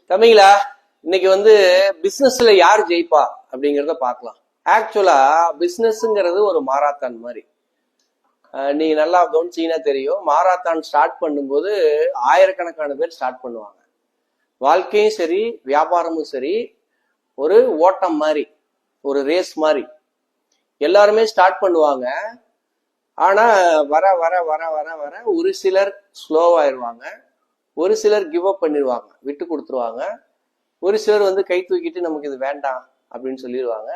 தம்பிங்களா, இன்னைக்கு பிசினஸ்ல யார் ஜெயிப்பா அப்படிங்கிறத பார்க்கலாம். ஆக்சுவலா பிசினஸ்ங்கிறது ஒரு மாராத்தான் மாதிரி. நீங்க நல்லா கவனிச்சீங்கன்னா தெரியும், மாராத்தான் ஸ்டார்ட் பண்ணும்போது ஆயிரக்கணக்கான பேர் ஸ்டார்ட் பண்ணுவாங்க. வாழ்க்கையும் சரி, வியாபாரமும் சரி, ஒரு ஓட்டம் மாதிரி, ஒரு ரேஸ் மாதிரி எல்லாருமே ஸ்டார்ட் பண்ணுவாங்க. ஆனா வர வர வர வர வர ஒரு சிலர் ஸ்லோவாயிருவாங்க, ஒரு சிலர் கிவ் அப் பண்ணிடுவாங்க, விட்டு கொடுத்துருவாங்க. ஒரு சிலர் கை தூக்கிட்டு நமக்கு இது வேண்டாம் அப்படின்னு சொல்லிடுவாங்க.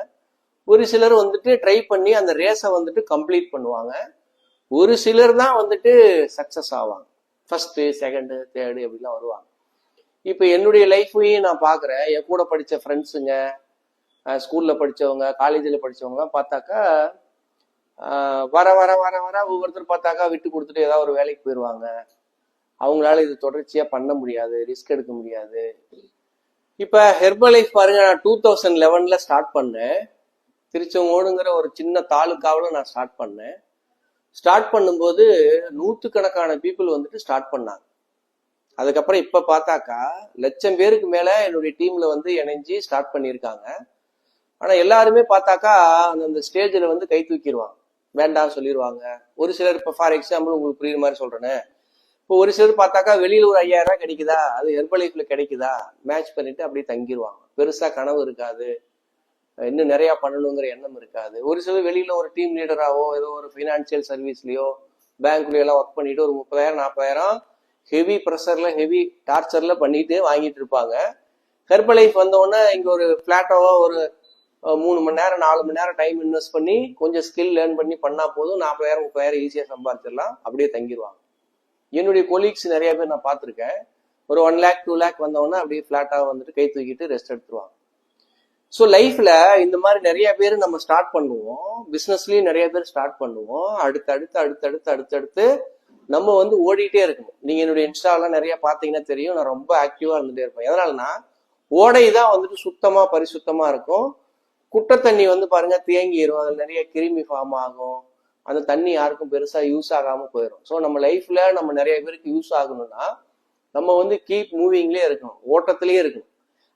ஒரு சிலர் ட்ரை பண்ணி அந்த ரேஸை கம்ப்ளீட் பண்ணுவாங்க. ஒரு சிலர் தான் சக்சஸ் ஆவாங்க, ஃபர்ஸ்ட் செகண்ட் தேர்டு அப்படிலாம் வருவாங்க. இப்போ என்னுடைய லைஃபையும் நான் பார்க்குறேன். என் கூட படித்த ஃப்ரெண்ட்ஸுங்க, ஸ்கூல்ல படித்தவங்க, காலேஜில் படித்தவங்கலாம் பார்த்தாக்கா வர வர வர வர ஒவ்வொருத்தர் பார்த்தாக்கா விட்டு கொடுத்துட்டு ஏதாவது ஒரு வேலைக்கு போயிடுவாங்க. அவங்களால இது தொடர்ச்சியா பண்ண முடியாது, ரிஸ்க் எடுக்க முடியாது. இப்ப ஹெர்பல் லைஃப் பாருங்க, நான் 2011 ஸ்டார்ட் பண்ணேன். திருச்செங்கோடுங்கிற ஒரு சின்ன தாலுக்காவில் நான் ஸ்டார்ட் பண்ணேன். ஸ்டார்ட் பண்ணும்போது நூற்றுக்கணக்கான பீப்புள் ஸ்டார்ட் பண்ணாங்க. அதுக்கப்புறம் இப்ப பார்த்தாக்கா 1,00,000 பேருக்கு மேல என்னுடைய டீம்ல இணைஞ்சு ஸ்டார்ட் பண்ணியிருக்காங்க. ஆனா எல்லாருமே பார்த்தாக்கா அந்த ஸ்டேஜ்ல கை தூக்கிடுவாங்க, வேண்டாம் சொல்லிடுவாங்க. ஒரு சிலர் இப்ப ஃபார் எக்ஸாம்பிள் உங்களுக்கு புரியுற மாதிரி சொல்றேன்னு, இப்போ ஒரு சிலர் பார்த்தாக்கா வெளியில ஒரு 5,000 ரூபாய் கிடைக்குதா, அது ஹெர்பல் லைஃப்ல கிடைக்குதா, மேட்ச் பண்ணிட்டு அப்படியே தங்கிடுவாங்க. பெருசா கனவு இருக்காது, இன்னும் நிறைய பண்ணணுங்கிற எண்ணம் இருக்காது. ஒரு சிலர் வெளியில ஒரு டீம் லீடராவோ ஏதோ ஒரு பினான்சியல் சர்வீஸ்லயோ பேங்க்லயோ எல்லாம் ஒர்க் பண்ணிட்டு ஒரு 30,000 40,000 ஹெவி ப்ரெஷர்ல ஹெவி டார்ச்சர்ல பண்ணிட்டு வாங்கிட்டு இருப்பாங்க. ஹெர்பல் லைஃப் வந்தோடனே இங்க ஒரு பிளாட்டாவோ ஒரு 3 மணி நேரம் 4 மணி நேரம் டைம் இன்வெஸ்ட் பண்ணி கொஞ்சம் ஸ்கில் லேர்ன் பண்ணி பண்ணா போதும், 40,000 30,000 ஈஸியா சம்பாதிச்சிடலாம், அப்படியே தங்கிடுவாங்க. என்னுடைய கொலீக்ஸ் நிறைய பேர் நான் பார்த்துருக்கேன். ஒரு 1 lakh 2 lakh வந்தவொடனே அப்படியே ஃபிளாட்டா கை தூக்கிட்டு ரெஸ்ட் எடுத்துருவாங்க. ஸோ லைஃப்ல இந்த மாதிரி நிறைய பேர் நம்ம ஸ்டார்ட் பண்ணுவோம். பிசினஸ்லயும் நிறைய பேர் ஸ்டார்ட் பண்ணுவோம். அடுத்தடுத்து நம்ம ஓடிட்டே இருக்கணும். நீங்க என்னுடைய இன்ஸ்டாலாம் நிறைய பார்த்தீங்கன்னா தெரியும், நான் ரொம்ப ஆக்டிவா இருந்துட்டே இருப்பேன். எதனாலனா ஓடை தான் சுத்தமா பரிசுத்தமா இருக்கும். குட்டை தண்ணி பாருங்க தேங்கிரும், அதில் நிறைய கிருமி ஃபார்ம் ஆகும். அந்த தண்ணி யாருக்கும் பெருசா யூஸ் ஆகாம போயிடும். ஸோ நம்ம லைஃப்ல நம்ம நிறைய பேருக்கு யூஸ் ஆகணும்னா நம்ம கீப் மூவிங்லேயே இருக்கணும், ஓட்டத்திலேயே இருக்கணும்,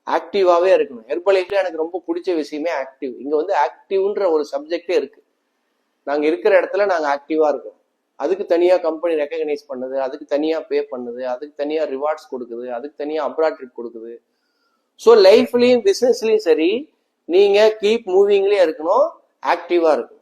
ஆக்டிவாவே இருக்கணும். ஹெர்பல் லைஃப்ல எனக்கு ரொம்ப பிடிச்ச விஷயமே ஆக்டிவ். இங்க ஆக்டிவ்ன்ற ஒரு சப்ஜெக்டே இருக்கு. நாங்க இருக்கிற இடத்துல நாங்க ஆக்டிவா இருக்கோம். அதுக்கு தனியா கம்பெனி ரெக்கக்னைஸ் பண்ணுது, அதுக்கு தனியா பே பண்ணுது, அதுக்கு தனியா ரிவார்ட்ஸ் கொடுக்குது, அதுக்கு தனியா அப்ராட் ட்ரிப் கொடுக்குது. ஸோ லைஃப்லயும் பிசினஸ்லயும் சரி, நீங்க கீப் மூவிங்லேயே இருக்கணும், ஆக்டிவா இருக்கணும்.